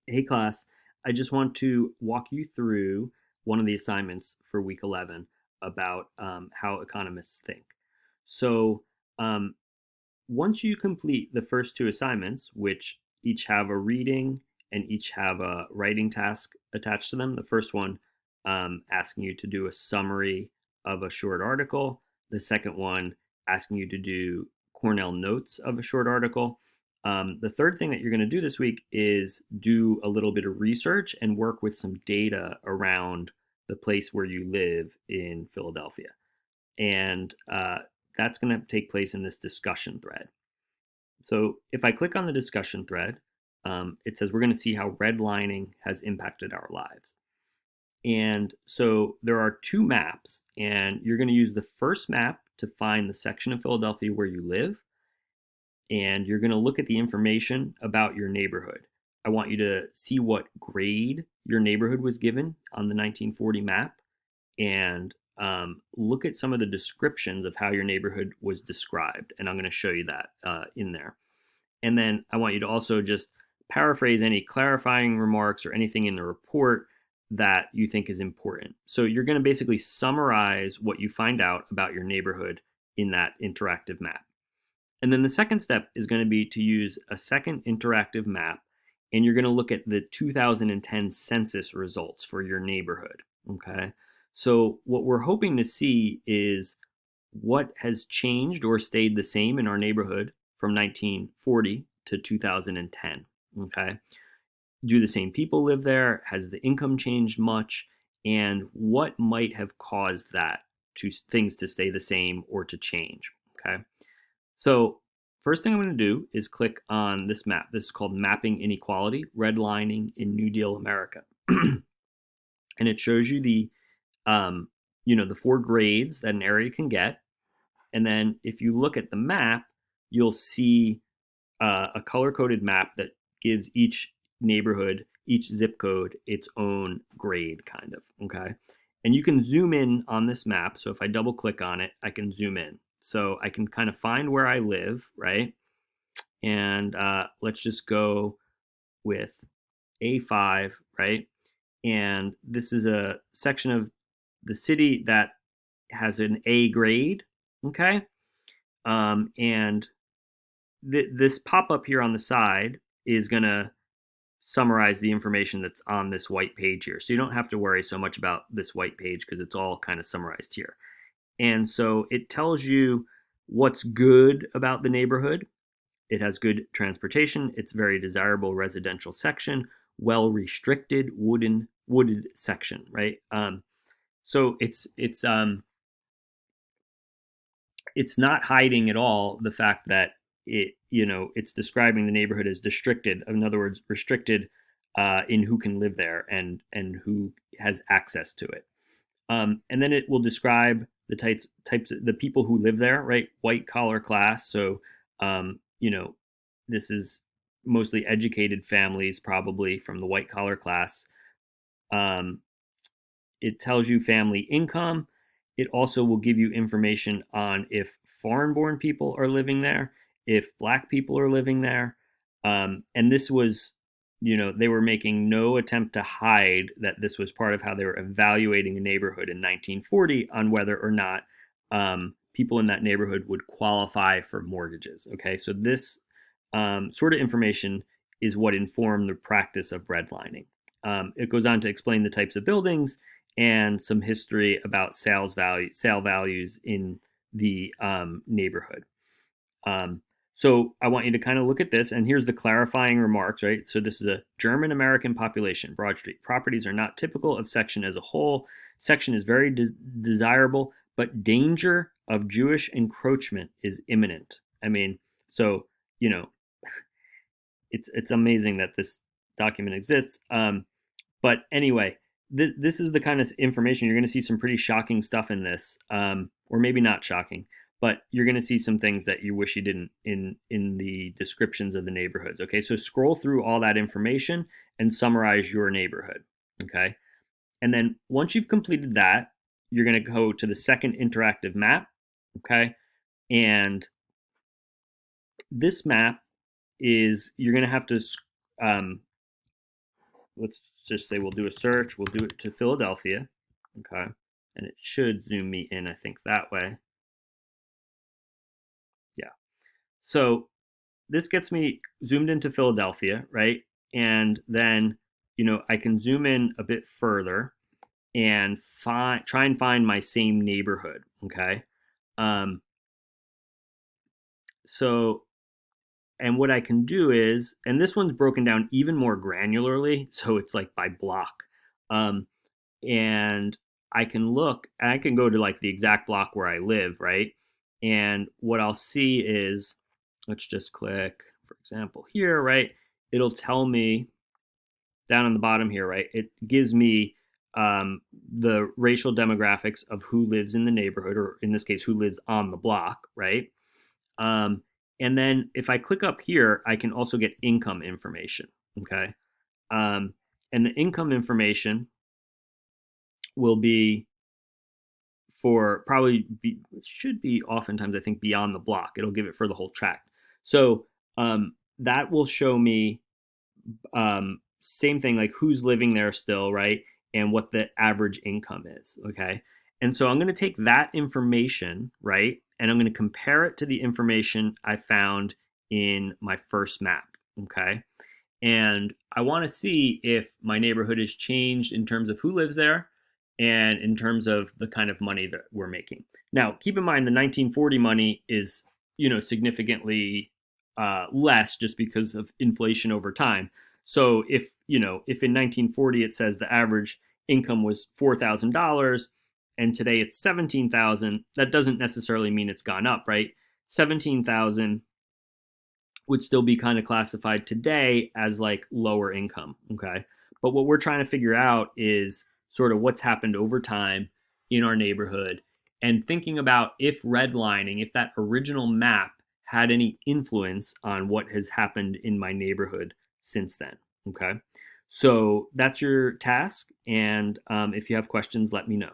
Hey class, I just want to walk you through one of the assignments for week 11 about how economists think. So, um, once you complete the first two assignments, which each have a reading and each have a writing task attached to them, the first one asking you to do a summary of a short article, the second one asking you to do Cornell notes of a short article. The third thing that you're going to do this week is do a little bit of research and work with some data around the place where you live in Philadelphia. And that's going to take place in this discussion thread. So if I click on the discussion thread, it says we're going to see how redlining has impacted our lives. And so there are two maps, and you're going to use the first map to find the section of Philadelphia where you live, and you're going to look at the information about your neighborhood. I want you to see what grade your neighborhood was given on the 1940 map and look at some of the descriptions of how your neighborhood was described. And I'm going to show you that in there. And then I want you to also just paraphrase any clarifying remarks or anything in the report that you think is important. So you're going to basically summarize what you find out about your neighborhood in that interactive map. And then the second step is going to be to use a second interactive map, and you're going to look at the 2010 census results for your neighborhood. Okay. So what we're hoping to see is what has changed or stayed the same in our neighborhood from 1940 to 2010. Okay. Do the same people live there? Has the income changed much? And what might have caused that to things to stay the same or to change? Okay. So first thing I'm going to do is click on this map. This is called Mapping Inequality, Redlining in New Deal America. And it shows you um, the four grades that an area can get. And then if you look at the map, you'll see a color-coded map that gives each neighborhood, each zip code, its own grade, kind of, okay? And you can zoom in on this map. So if I double click on it, I can zoom in. So I can kind of find where I live, right? And let's just go with A5, right? And this is a section of the city that has an A grade, okay? And this pop up here on the side is going to summarize the information that's on this white page here. So you don't have to worry so much about this white page because it's all kind of summarized here. And so it tells you what's good about the neighborhood. It has good transportation. It's a very desirable residential section, well restricted wooded section, right? So it's not hiding at all the fact that it's describing the neighborhood as restricted. In other words, restricted in who can live there and who has access to it. And then it will describe the types of the people who live there, right? White collar class. So this is mostly educated families, probably from the white collar class. Um, it tells you family income. It also will give you information on if foreign born people are living there, if black people are living there. And this was, they were making no attempt to hide that this was part of how they were evaluating a neighborhood in 1940 on whether or not people in that neighborhood would qualify for mortgages. Okay, so this sort of information is what informed the practice of redlining. It goes on to explain the types of buildings and some history about sale values in the neighborhood. So I want you to kind of look at this, and here's the clarifying remarks, right? So this is a German American population, Broad Street. Properties are not typical of section as a whole. Section is very desirable, but danger of Jewish encroachment is imminent. I mean, so you know, it's amazing that this document exists. But anyway, this is the kind of information you're going to see some pretty shocking stuff in this, or maybe not shocking, but you're going to see some things that you wish you didn't in the descriptions of the neighborhoods. Okay, so scroll through all that information and summarize your neighborhood. Okay, and then once you've completed that, you're going to go to the second interactive map. Okay, and this map is you're going to have to um, let's just say we'll do a search. We'll do it to Philadelphia. Okay. And it should zoom me in, I think, that way. Yeah. So this gets me zoomed into Philadelphia, right? And then, I can zoom in a bit further and try and find my same neighborhood. Okay. Um, so, and what I can do is, and this one's broken down even more granularly. So it's like by block. Um, and I can look, and I can go to like the exact block where I live, right? And what I'll see is, let's just click, for example, here, right? It'll tell me down on the bottom here, right? It gives me the racial demographics of who lives in the neighborhood, or in this case, who lives on the block, right? Um, and then if I click up here, I can also get income information, okay? Um, and the income information will be for should be oftentimes, I think, beyond the block. It'll give it for the whole tract. So that will show me same thing, like who's living there still, right? And what the average income is, okay? And so I'm going to take that information, right? And I'm going to compare it to the information I found in my first map, okay? And I want to see if my neighborhood has changed in terms of who lives there and in terms of the kind of money that we're making. Now, keep in mind the 1940 money is, significantly less just because of inflation over time. So if in 1940 it says the average income was $4,000 and today it's 17,000, that doesn't necessarily mean it's gone up, right? 17,000 would still be kind of classified today as like lower income. Okay. But what we're trying to figure out is sort of what's happened over time in our neighborhood, and thinking about if redlining, if that original map had any influence on what has happened in my neighborhood since then. Okay. So that's your task. And if you have questions, let me know.